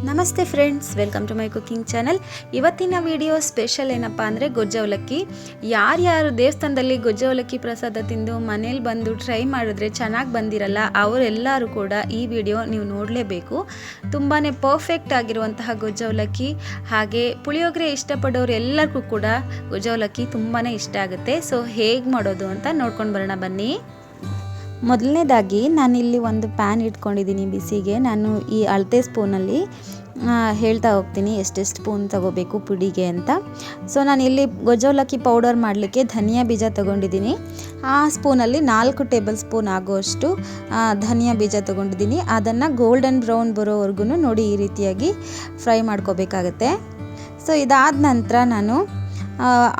ನಮಸ್ತೆ friends, welcome to my cooking channel. ಇವತ್ತಿನ video special ಏನಪ್ಪ ಅಂದರೆ ಗೊಜ್ಜು ಅವಲಕ್ಕಿ. ಯಾರ್ಯಾರು ದೇವಸ್ಥಾನದಲ್ಲಿ ಗೊಜ್ಜು ಅವಲಕ್ಕಿ ಪ್ರಸಾದ ತಿಂದು ಮನೇಲಿ ಬಂದು ಟ್ರೈ ಮಾಡಿದ್ರೆ ಚೆನ್ನಾಗಿ ಬಂದಿರಲ್ಲ, ಅವರೆಲ್ಲರೂ ಕೂಡ ಈ ವಿಡಿಯೋ ನೀವು ನೋಡಲೇಬೇಕು. ತುಂಬಾ ಪರ್ಫೆಕ್ಟ್ ಆಗಿರುವಂತಹ ಗೊಜ್ಜು ಅವಲಕ್ಕಿ. ಹಾಗೆ ಪುಳಿಯೋಗರೆ ಇಷ್ಟಪಡೋರು ಎಲ್ಲರಿಗೂ ಕೂಡ ಗೊಜ್ಜು ಅವಲಕ್ಕಿ ತುಂಬಾ ಇಷ್ಟ ಆಗುತ್ತೆ. ಸೊ ಹೇಗೆ ಮಾಡೋದು ಅಂತ ನೋಡ್ಕೊಂಡು ಬರೋಣ ಬನ್ನಿ. ಮೊದಲನೇದಾಗಿ ನಾನಿಲ್ಲಿ ಒಂದು ಪ್ಯಾನ್ ಇಟ್ಕೊಂಡಿದ್ದೀನಿ ಬಿಸಿಗೆ. ನಾನು ಈ ಅಳತೆ ಸ್ಪೂನಲ್ಲಿ ಹೇಳ್ತಾ ಹೋಗ್ತೀನಿ ಎಷ್ಟೆಷ್ಟು ಸ್ಪೂನ್ ತೊಗೋಬೇಕು ಪುಡಿಗೆ ಅಂತ. ಸೊ ನಾನಿಲ್ಲಿ ಗೊಜ್ಜು ಅವಲಕ್ಕಿ ಪೌಡರ್ ಮಾಡಲಿಕ್ಕೆ ಧನಿಯಾ ಬೀಜ ತೊಗೊಂಡಿದ್ದೀನಿ. ಆ ಸ್ಪೂನಲ್ಲಿ 4 ಟೇಬಲ್ ಸ್ಪೂನ್ ಆಗೋಷ್ಟು ಧನಿಯಾ ಬೀಜ ತೊಗೊಂಡಿದ್ದೀನಿ. ಅದನ್ನು ಗೋಲ್ಡನ್ ಬ್ರೌನ್ ಬರೋವರೆಗೂ ನೋಡಿ ಈ ರೀತಿಯಾಗಿ ಫ್ರೈ ಮಾಡ್ಕೋಬೇಕಾಗತ್ತೆ. ಸೊ ಇದಾದ ನಂತರ ನಾನು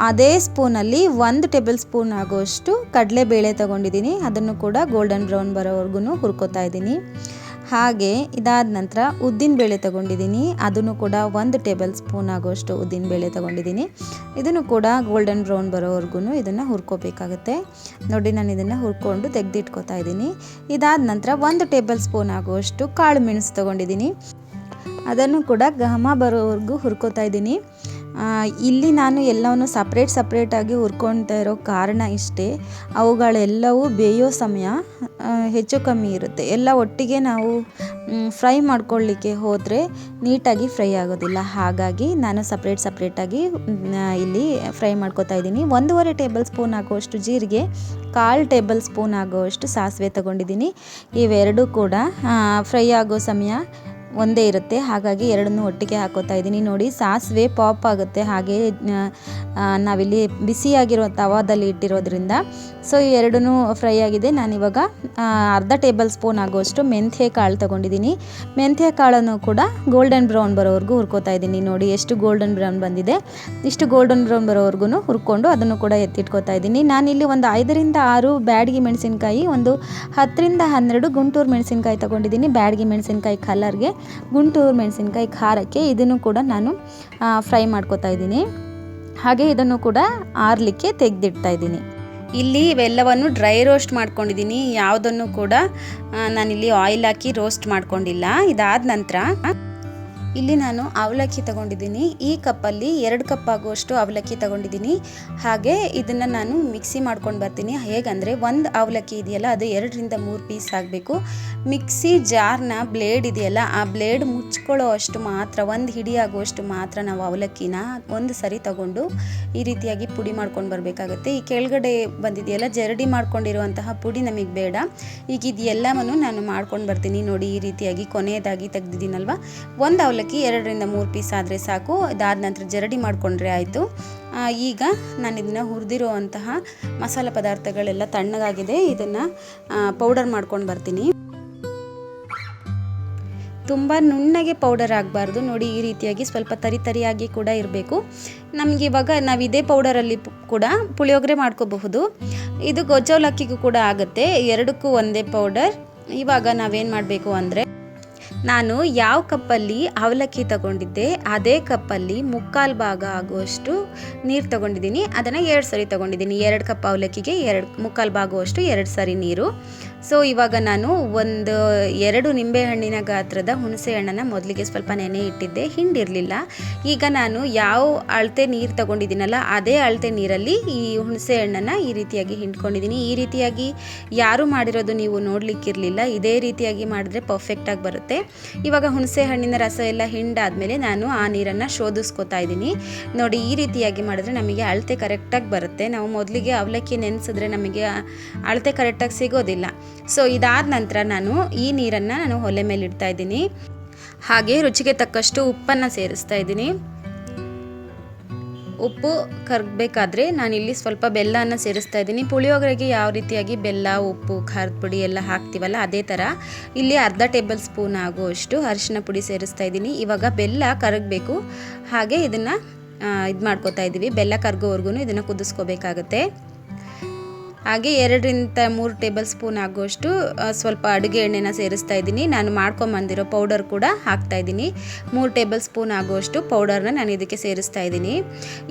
ಅದೇ ಸ್ಪೂನಲ್ಲಿ 1 ಟೇಬಲ್ ಸ್ಪೂನ್ ಆಗೋಷ್ಟು ಕಡಲೆಬೇಳೆ ತೊಗೊಂಡಿದ್ದೀನಿ. ಅದನ್ನು ಕೂಡ ಗೋಲ್ಡನ್ ಬ್ರೌನ್ ಬರೋವರೆಗೂ ಹುರ್ಕೋತಾ ಇದ್ದೀನಿ. ಹಾಗೆ ಇದಾದ ನಂತರ ಉದ್ದಿನಬೇಳೆ ತೊಗೊಂಡಿದ್ದೀನಿ. ಅದನ್ನು ಕೂಡ 1 ಟೇಬಲ್ ಸ್ಪೂನ್ ಆಗೋಷ್ಟು ಉದ್ದಿನಬೇಳೆ ತೊಗೊಂಡಿದ್ದೀನಿ. ಇದನ್ನು ಕೂಡ ಗೋಲ್ಡನ್ ಬ್ರೌನ್ ಬರೋವರೆಗೂ ಇದನ್ನು ಹುರ್ಕೋಬೇಕಾಗುತ್ತೆ. ನೋಡಿ, ನಾನು ಇದನ್ನು ಹುರ್ಕೊಂಡು ತೆಗೆದಿಟ್ಕೋತಾ ಇದ್ದೀನಿ. ಇದಾದ ನಂತರ 1 ಟೇಬಲ್ ಸ್ಪೂನ್ ಆಗೋಷ್ಟು ಕಾಳು ಮೆಣಸು ತೊಗೊಂಡಿದ್ದೀನಿ. ಅದನ್ನು ಕೂಡ ಘಮ ಬರೋವರೆಗೂ ಹುರ್ಕೋತಾ ಇದ್ದೀನಿ. ಇಲ್ಲಿ ನಾನು ಎಲ್ಲವನ್ನೂ ಸಪ್ರೇಟಾಗಿ ಹುರ್ಕೊಳ್ತಾ ಇರೋ ಕಾರಣ ಇಷ್ಟೇ, ಅವುಗಳೆಲ್ಲವೂ ಬೇಯೋ ಸಮಯ ಹೆಚ್ಚು ಕಮ್ಮಿ ಇರುತ್ತೆ. ಎಲ್ಲ ಒಟ್ಟಿಗೆ ನಾವು ಫ್ರೈ ಮಾಡ್ಕೊಳ್ಳಿಕ್ಕೆ ಹೋದರೆ ನೀಟಾಗಿ ಫ್ರೈ ಆಗೋದಿಲ್ಲ. ಹಾಗಾಗಿ ನಾನು ಸಪ್ರೇಟಾಗಿ ಇಲ್ಲಿ ಫ್ರೈ ಮಾಡ್ಕೋತಾ ಇದ್ದೀನಿ. 1.5 ಟೇಬಲ್ ಸ್ಪೂನ್ ಆಗೋಷ್ಟು ಜೀರಿಗೆ, 1/4 ಟೇಬಲ್ ಸ್ಪೂನ್ ಆಗೋಷ್ಟು ಸಾಸಿವೆ ತೊಗೊಂಡಿದ್ದೀನಿ. ಇವೆರಡೂ ಕೂಡ ಫ್ರೈ ಆಗೋ ಸಮಯ ಒಂದೇ ಇರುತ್ತೆ. ಹಾಗಾಗಿ ಎರಡನ್ನೂ ಒಟ್ಟಿಗೆ ಹಾಕೋತಾ ಇದ್ದೀನಿ. ನೋಡಿ, ಸಾಸಿವೆ ಪಾಪ್ ಆಗುತ್ತೆ. ಹಾಗೆ ನಾವಿಲ್ಲಿ ಬಿಸಿಯಾಗಿರೋ ತವಾದಲ್ಲಿ ಇಟ್ಟಿರೋದ್ರಿಂದ ಸೊ ಎರಡೂ ಫ್ರೈ ಆಗಿದೆ. ನಾನಿವಾಗ 1/2 ಟೇಬಲ್ ಸ್ಪೂನ್ ಆಗೋಷ್ಟು ಮೆಂತ್ಯ ಕಾಳು ತೊಗೊಂಡಿದ್ದೀನಿ. ಮೆಂತ್ಯ ಕಾಳನ್ನು ಕೂಡ ಗೋಲ್ಡನ್ ಬ್ರೌನ್ ಬರೋವರೆಗೂ ಹುರ್ಕೋತಾ ಇದ್ದೀನಿ. ನೋಡಿ ಎಷ್ಟು ಗೋಲ್ಡನ್ ಬ್ರೌನ್ ಬಂದಿದೆ. ಇಷ್ಟು ಗೋಲ್ಡನ್ ಬ್ರೌನ್ ಬರೋವರೆಗೂ ಹುರ್ಕೊಂಡು ಅದನ್ನು ಕೂಡ ಎತ್ತಿಟ್ಕೋತಾ ಇದ್ದೀನಿ. ನಾನಿಲ್ಲಿ ಒಂದು 5ರಿಂದ 6 ಬ್ಯಾಡಗಿ ಮೆಣಸಿನ್ಕಾಯಿ, ಒಂದು 10ರಿಂದ 12 ಗುಂಟೂರು ಮೆಣಸಿನ್ಕಾಯಿ ತೊಗೊಂಡಿದ್ದೀನಿ. ಬ್ಯಾಡಗಿ ಮೆಣಸಿನ್ಕಾಯಿ ಕಲರ್ಗೆ, ಗುಂಟೂರು ಮೆಣಸಿನ್ಕಾಯಿ ಖಾರಕ್ಕೆ. ಇದನ್ನು ಕೂಡ ನಾನು ಫ್ರೈ ಮಾಡ್ಕೋತಾ ಇದ್ದೀನಿ. ಹಾಗೆ ಇದನ್ನು ಕೂಡ ಆರಲಿಕ್ಕೆ ತೆಗೆದಿಡ್ತಾ ಇದ್ದೀನಿ. ಇಲ್ಲಿ ಇವೆಲ್ಲವನ್ನು ಡ್ರೈ ರೋಸ್ಟ್ ಮಾಡ್ಕೊಂಡಿದ್ದೀನಿ. ಯಾವುದನ್ನು ಕೂಡ ನಾನಿಲ್ಲಿ ಆಯಿಲ್ ಹಾಕಿ ರೋಸ್ಟ್ ಮಾಡ್ಕೊಂಡಿಲ್ಲ. ಇದಾದ ನಂತರ ಇಲ್ಲಿ ನಾನು ಅವಲಕ್ಕಿ ತಗೊಂಡಿದ್ದೀನಿ. ಈ ಕಪ್ಪಲ್ಲಿ 2 ಕಪ್ ಆಗುವಷ್ಟು ಅವಲಕ್ಕಿ ತಗೊಂಡಿದ್ದೀನಿ. ಹಾಗೆ ಇದನ್ನು ನಾನು ಮಿಕ್ಸಿ ಮಾಡ್ಕೊಂಡು ಬರ್ತೀನಿ. ಹೇಗಂದರೆ, ಒಂದು ಅವಲಕ್ಕಿ ಇದೆಯಲ್ಲ ಅದು 2ರಿಂದ 3 ಪೀಸ್ ಆಗಬೇಕು. ಮಿಕ್ಸಿ ಜಾರ್ನ ಬ್ಲೇಡ್ ಇದೆಯಲ್ಲ, ಆ ಬ್ಲೇಡ್ ಮುಚ್ಕೊಳ್ಳೋ ಅಷ್ಟು ಮಾತ್ರ, ಒಂದು ಹಿಡಿ ಆಗುವಷ್ಟು ಮಾತ್ರ ನಾವು ಅವಲಕ್ಕಿನ ಒಂದು ಸರಿ ತಗೊಂಡು ಈ ರೀತಿಯಾಗಿ ಪುಡಿ ಮಾಡ್ಕೊಂಡು ಬರಬೇಕಾಗತ್ತೆ. ಈ ಕೆಳಗಡೆ ಬಂದಿದೆಯಲ್ಲ ಜರಡಿ ಮಾಡ್ಕೊಂಡಿರುವಂತಹ ಪುಡಿ ನಮಗೆ ಬೇಡ. ಈಗ ಇದೆಲ್ಲವನ್ನು ನಾನು ಮಾಡ್ಕೊಂಡು ಬರ್ತೀನಿ. ನೋಡಿ, ಈ ರೀತಿಯಾಗಿ ಕೊನೆಯದಾಗಿ ತೆಗೆದಿದ್ದೀನಲ್ವ, ಒಂದು ಅವಲಕ್ಕಿ 2ರಿಂದ 3 ಪೀಸ್ ಆದರೆ ಸಾಕು. ಇದಾದ ನಂತರ ಜರಡಿ ಮಾಡಿಕೊಂಡ್ರೆ ಆಯಿತು. ಈಗ ನಾನು ಇದನ್ನು ಹುರಿದಿರುವಂತಹ ಮಸಾಲೆ ಪದಾರ್ಥಗಳೆಲ್ಲ ತಣ್ಣಗಾಗಿದೆ. ಇದನ್ನು ಪೌಡರ್ ಮಾಡ್ಕೊಂಡು ಬರ್ತೀನಿ. ತುಂಬ ನುಣ್ಣಗೆ ಪೌಡರ್ ಆಗಬಾರ್ದು. ನೋಡಿ, ಈ ರೀತಿಯಾಗಿ ಸ್ವಲ್ಪ ತರಿಯಾಗಿ ಕೂಡ ಇರಬೇಕು. ನಮಗೆ ಇವಾಗ ನಾವು ಇದೇ ಪೌಡರಲ್ಲಿ ಕೂಡ ಪುಳಿಯೋಗರೆ ಮಾಡ್ಕೋಬಹುದು. ಇದು ಗೊಜ್ಜು ಅವಲಕ್ಕಿಗೂ ಕೂಡ ಆಗುತ್ತೆ. ಎರಡಕ್ಕೂ ಒಂದೇ ಪೌಡರ್. ಇವಾಗ ನಾವೇನು ಮಾಡಬೇಕು ಅಂದರೆ, ನಾನು ಯಾವ ಕಪ್ಪಲ್ಲಿ ಅವಲಕ್ಕಿ ತಗೊಂಡಿದ್ದೆ ಅದೇ ಕಪ್ಪಲ್ಲಿ 3/4 ಭಾಗ ಆಗುವಷ್ಟು ನೀರು ತಗೊಂಡಿದ್ದೀನಿ. ಅದನ್ನು 2 ಸರಿ ತಗೊಂಡಿದ್ದೀನಿ. 2 ಕಪ್ ಅವಲಕ್ಕಿಗೆ 3/4 ಭಾಗವಷ್ಟು 2 ಸರಿ ನೀರು. ಸೊ ಇವಾಗ ನಾನು 2 ನಿಂಬೆಹಣ್ಣಿನ ಗಾತ್ರದ ಹುಣಸೆ ಹಣ್ಣನ್ನು ಮೊದಲಿಗೆ ಸ್ವಲ್ಪ ನೆನೆ ಇಟ್ಟಿದ್ದೆ, ಹಿಂಡಿರಲಿಲ್ಲ. ಈಗ ನಾನು ಯಾವ ಅಳತೆ ನೀರು ತಗೊಂಡಿದ್ದೀನಲ್ಲ ಅದೇ ಅಳತೆ ನೀರಲ್ಲಿ ಈ ಹುಣಸೆ ಹಣ್ಣನ್ನು ಈ ರೀತಿಯಾಗಿ ಹಿಂಡ್ಕೊಂಡಿದ್ದೀನಿ. ಈ ರೀತಿಯಾಗಿ ಯಾರು ಮಾಡಿರೋದು ನೀವು ನೋಡಲಿಕ್ಕಿರಲಿಲ್ಲ. ಇದೇ ರೀತಿಯಾಗಿ ಮಾಡಿದ್ರೆ ಪರ್ಫೆಕ್ಟಾಗಿ ಬರುತ್ತೆ. ಇವಾಗ ಹುಣಸೆ ಹಣ್ಣಿನ ರಸ ಎಲ್ಲ ಹಿಂಡಾದ್ಮೇಲೆ ನಾನು ಆ ನೀರನ್ನು ಶೋಧಿಸ್ಕೋತಾ ಇದ್ದೀನಿ. ನೋಡಿ, ಈ ರೀತಿಯಾಗಿ ಮಾಡಿದ್ರೆ ನಮಗೆ ಅಳತೆ ಕರೆಕ್ಟಾಗಿ ಬರುತ್ತೆ. ನಾವು ಮೊದಲಿಗೆ ಅವಲಕ್ಕಿ ನೆನೆಸಿದ್ರೆ ನಮಗೆ ಅಳತೆ ಕರೆಕ್ಟಾಗಿ ಸಿಗೋದಿಲ್ಲ. ಸೊ ಇದಾದ ನಂತರ ಈ ನೀರನ್ನು ಒಲೆ ಮೇಲೆ ಇಡ್ತಾ ಇದ್ದೀನಿ. ಹಾಗೆ ರುಚಿಗೆ ತಕ್ಕಷ್ಟು ಉಪ್ಪನ್ನು ಸೇರಿಸ್ತಾ ಇದ್ದೀನಿ. ಉಪ್ಪು ಕರಗಬೇಕಾದ್ರೆ ನಾನಿಲ್ಲಿ ಸ್ವಲ್ಪ ಬೆಲ್ಲವನ್ನು ಸೇರಿಸ್ತಾ ಇದ್ದೀನಿ. ಪುಳಿಯೋಗರೆಗೆ ಯಾವ ರೀತಿಯಾಗಿ ಬೆಲ್ಲ, ಉಪ್ಪು, ಖಾರದ ಪುಡಿ ಎಲ್ಲ ಹಾಕ್ತೀವಲ್ಲ ಅದೇ ಥರ ಇಲ್ಲಿ 1/2 ಟೇಬಲ್ ಸ್ಪೂನ್ ಆಗುವಷ್ಟು ಅರಿಶಿನ ಪುಡಿ ಸೇರಿಸ್ತಾ ಇದ್ದೀನಿ. ಇವಾಗ ಬೆಲ್ಲ ಕರಗಬೇಕು. ಹಾಗೆ ಇದನ್ನು ಮಾಡ್ಕೋತಾ ಇದ್ದೀವಿ. ಬೆಲ್ಲ ಕರಗೋವರೆಗೂ ಇದನ್ನು ಕುದಿಸ್ಕೋಬೇಕಾಗತ್ತೆ. ಹಾಗೆ 2ರಿಂದ 3 ಟೇಬಲ್ ಸ್ಪೂನ್ ಆಗುವಷ್ಟು ಸ್ವಲ್ಪ ಅಡುಗೆ ಎಣ್ಣೆನ ಸೇರಿಸ್ತಾ ಇದ್ದೀನಿ. ನಾನು ಮಾಡ್ಕೊಂಬಂದಿರೋ ಪೌಡರ್ ಕೂಡ ಹಾಕ್ತಾ ಇದ್ದೀನಿ. 3 ಟೇಬಲ್ ಸ್ಪೂನ್ ಆಗುವಷ್ಟು ಪೌಡರ್ನ ನಾನು ಇದಕ್ಕೆ ಸೇರಿಸ್ತಾ ಇದ್ದೀನಿ.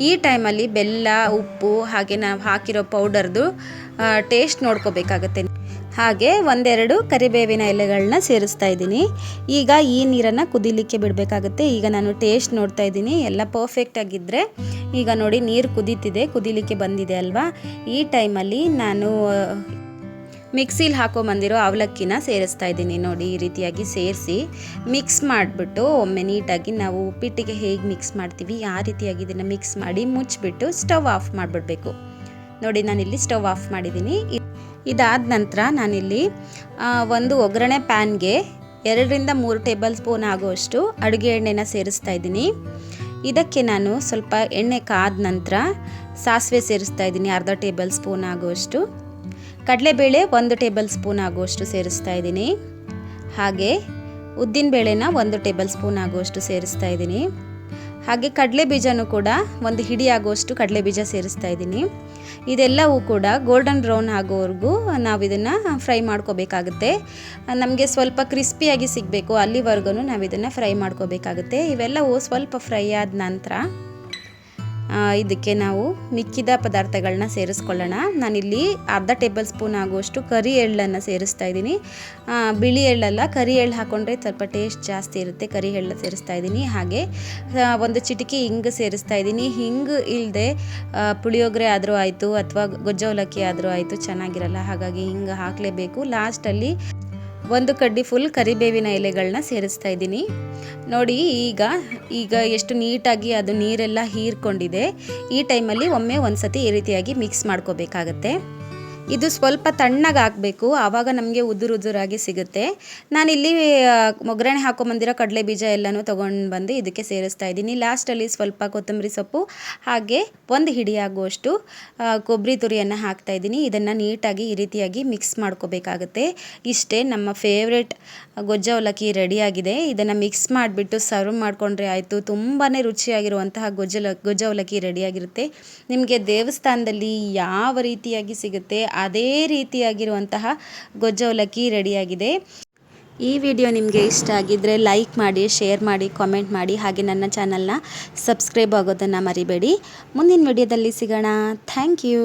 ಈ ಟೈಮಲ್ಲಿ ಬೆಲ್ಲ, ಉಪ್ಪು ಹಾಗೆ ನಾವು ಹಾಕಿರೋ ಪೌಡರ್ದು ಟೇಸ್ಟ್ ನೋಡ್ಕೋಬೇಕಾಗತ್ತೆ. ಹಾಗೆ ಒಂದೆರಡು ಕರಿಬೇವಿನ ಎಲೆಗಳನ್ನ ಸೇರಿಸ್ತಾ ಇದ್ದೀನಿ. ಈಗ ಈ ನೀರನ್ನು ಕುದಿಲಿಕ್ಕೆ ಬಿಡಬೇಕಾಗುತ್ತೆ. ಈಗ ನಾನು ಟೇಸ್ಟ್ ನೋಡ್ತಾ ಇದ್ದೀನಿ, ಎಲ್ಲ ಪರ್ಫೆಕ್ಟ್ ಆಗಿದ್ದರೆ ಈಗ ನೋಡಿ ನೀರು ಕುದಿಲಿಕ್ಕೆ ಬಂದಿದೆ ಅಲ್ವಾ. ಈ ಟೈಮಲ್ಲಿ ನಾನು ಮಿಕ್ಸಿಲಿ ಹಾಕೊಂಬಂದಿರೋ ಅವಲಕ್ಕಿನ ಸೇರಿಸ್ತಾ ಇದ್ದೀನಿ. ನೋಡಿ ಈ ರೀತಿಯಾಗಿ ಸೇರಿಸಿ ಮಿಕ್ಸ್ ಮಾಡಿಬಿಟ್ಟು ಒಮ್ಮೆ ನೀಟಾಗಿ ನಾವು ಉಪ್ಪಿಟ್ಟಿಗೆ ಹೇಗೆ ಮಿಕ್ಸ್ ಮಾಡ್ತೀವಿ ಆ ರೀತಿಯಾಗಿ ಇದನ್ನು ಮಿಕ್ಸ್ ಮಾಡಿ ಮುಚ್ಚಿಬಿಟ್ಟು ಸ್ಟವ್ ಆಫ್ ಮಾಡಿಬಿಡ್ಬೇಕು. ನೋಡಿ ನಾನಿಲ್ಲಿ ಸ್ಟವ್ ಆಫ್ ಮಾಡಿದ್ದೀನಿ. ಇದಾದ ನಂತರ ನಾನಿಲ್ಲಿ ಒಂದು ಒಗ್ಗರಣೆ ಪ್ಯಾನ್ಗೆ 2-3 ಟೇಬಲ್ ಸ್ಪೂನ್ ಆಗುವಷ್ಟು ಅಡುಗೆ ಎಣ್ಣೆನ ಸೇರಿಸ್ತಾ ಇದ್ದೀನಿ. ಇದಕ್ಕೆ ನಾನು ಸ್ವಲ್ಪ ಎಣ್ಣೆ ಕಾದ ನಂತರ ಸಾಸಿವೆ ಸೇರಿಸ್ತಾ ಇದ್ದೀನಿ, ಅರ್ಧ ಟೇಬಲ್ ಸ್ಪೂನ್ ಆಗುವಷ್ಟು. ಕಡಲೆಬೇಳೆ 1 ಟೇಬಲ್ ಸ್ಪೂನ್ ಆಗುವಷ್ಟು ಸೇರಿಸ್ತಾ ಇದ್ದೀನಿ. ಹಾಗೆ ಉದ್ದಿನಬೇಳೆನ 1 ಟೇಬಲ್ ಸ್ಪೂನ್ ಆಗುವಷ್ಟು ಸೇರಿಸ್ತಾ ಇದ್ದೀನಿ. ಹಾಗೆ ಕಡಲೆ ಬೀಜನೂ ಕೂಡ 1 ಹಿಡಿ ಆಗುವಷ್ಟು ಕಡಲೆ ಬೀಜ ಸೇರಿಸ್ತಾ ಇದ್ದೀನಿ. ಇದೆಲ್ಲವೂ ಕೂಡ ಗೋಲ್ಡನ್ ಬ್ರೌನ್ ಆಗೋವರೆಗೂ ನಾವು ಇದನ್ನು ಫ್ರೈ ಮಾಡ್ಕೋಬೇಕಾಗುತ್ತೆ. ನಮಗೆ ಸ್ವಲ್ಪ ಕ್ರಿಸ್ಪಿಯಾಗಿ ಸಿಗಬೇಕು, ಅಲ್ಲಿವರೆಗೂ ನಾವು ಇದನ್ನು ಫ್ರೈ ಮಾಡ್ಕೋಬೇಕಾಗುತ್ತೆ. ಇವೆಲ್ಲವೂ ಸ್ವಲ್ಪ ಫ್ರೈ ಆದ ನಂತರ ಇದಕ್ಕೆ ನಾವು ಮಿಕ್ಕಿದ ಪದಾರ್ಥಗಳನ್ನ ಸೇರಿಸ್ಕೊಳ್ಳೋಣ. ನಾನಿಲ್ಲಿ ಅರ್ಧ ಟೇಬಲ್ ಸ್ಪೂನ್ ಆಗುವಷ್ಟು ಕರಿ ಎಳ್ಳನ್ನು ಸೇರಿಸ್ತಾ ಇದ್ದೀನಿ. ಬಿಳಿ ಎಳ್ಳಲ್ಲ, ಕರಿ ಎಳ್ಳು ಹಾಕ್ಕೊಂಡ್ರೆ ಸ್ವಲ್ಪ ಟೇಸ್ಟ್ ಜಾಸ್ತಿ ಇರುತ್ತೆ. ಕರಿ ಎಳ್ಳು ಸೇರಿಸ್ತಾ ಇದ್ದೀನಿ. ಹಾಗೆ 1 ಚಿಟಿಕೆ ಹಿಂಗು ಸೇರಿಸ್ತಾ ಇದ್ದೀನಿ. ಹಿಂಗು ಇಲ್ಲದೆ ಪುಳಿಯೋಗರೆ ಆದರೂ ಆಯಿತು ಅಥವಾ ಗೊಜ್ಜು ಅವಲಕ್ಕಿ ಆದರೂ ಆಯಿತು, ಚೆನ್ನಾಗಿರಲ್ಲ. ಹಾಗಾಗಿ ಹಿಂಗೆ ಹಾಕಲೇಬೇಕು. ಲಾಸ್ಟಲ್ಲಿ 1 ಕಡ್ಡಿ ಫುಲ್ ಕರಿಬೇವಿನ ಎಲೆಗಳನ್ನ ಸೇರಿಸ್ತಾ ಇದ್ದೀನಿ. ನೋಡಿ ಈಗ ಎಷ್ಟು ನೀಟಾಗಿ ಅದು ನೀರೆಲ್ಲ ಹೀರ್ಕೊಂಡಿದೆ. ಈ ಟೈಮಲ್ಲಿ ಒಮ್ಮೆ ಒಂದ್ಸತಿ ಈ ರೀತಿಯಾಗಿ ಮಿಕ್ಸ್ ಮಾಡ್ಕೋಬೇಕಾಗತ್ತೆ. ಇದು ಸ್ವಲ್ಪ ತಣ್ಣಗೆ ಹಾಕಬೇಕು, ಆವಾಗ ನಮಗೆ ಉದುರಾಗಿ ಸಿಗುತ್ತೆ. ನಾನಿಲ್ಲಿ ಒಗ್ಗರಣೆ ಹಾಕೊಂಬಂದಿರೋ ಕಡಲೆ ಬೀಜ ಎಲ್ಲನೂ ತೊಗೊಂಡು ಬಂದು ಇದಕ್ಕೆ ಸೇರಿಸ್ತಾ ಇದ್ದೀನಿ. ಲಾಸ್ಟಲ್ಲಿ ಸ್ವಲ್ಪ ಕೊತ್ತಂಬರಿ ಸೊಪ್ಪು ಹಾಗೆ 1 ಹಿಡಿ ಆಗುವಷ್ಟು ಕೊಬ್ಬರಿ ತುರಿಯನ್ನು ಹಾಕ್ತಾ ಇದ್ದೀನಿ. ಇದನ್ನು ನೀಟಾಗಿ ಈ ರೀತಿಯಾಗಿ ಮಿಕ್ಸ್ ಮಾಡ್ಕೋಬೇಕಾಗುತ್ತೆ. ಇಷ್ಟೇ, ನಮ್ಮ ಫೇವ್ರೆಟ್ ಗೊಜ್ಜು ಅವಲಕ್ಕಿ ರೆಡಿಯಾಗಿದೆ. ಇದನ್ನು ಮಿಕ್ಸ್ ಮಾಡಿಬಿಟ್ಟು ಸರ್ವ್ ಮಾಡಿಕೊಂಡ್ರೆ ಆಯಿತು. ತುಂಬಾ ರುಚಿಯಾಗಿರುವಂತಹ ಗೊಜ್ಜು ಅವಲಕ್ಕಿ ರೆಡಿಯಾಗಿರುತ್ತೆ. ನಿಮಗೆ ದೇವಸ್ಥಾನದಲ್ಲಿ ಯಾವ ರೀತಿಯಾಗಿ ಸಿಗುತ್ತೆ ಅದೇ ರೀತಿಯಾಗಿರುವಂತಹ ಗೊಜ್ಜು ಅವಲಕ್ಕಿ ರೆಡಿಯಾಗಿದೆ. ಈ ವಿಡಿಯೋ ನಿಮಗೆ ಇಷ್ಟ ಆಗಿದ್ದರೆ ಲೈಕ್ ಮಾಡಿ, ಶೇರ್ ಮಾಡಿ, ಕಾಮೆಂಟ್ ಮಾಡಿ. ಹಾಗೆ ನನ್ನ ಚಾನಲ್ನ ಸಬ್ಸ್ಕ್ರೈಬ್ ಆಗೋದನ್ನು ಮರಿಬೇಡಿ. ಮುಂದಿನ ವಿಡಿಯೋದಲ್ಲಿ ಸಿಗೋಣ. Thank you.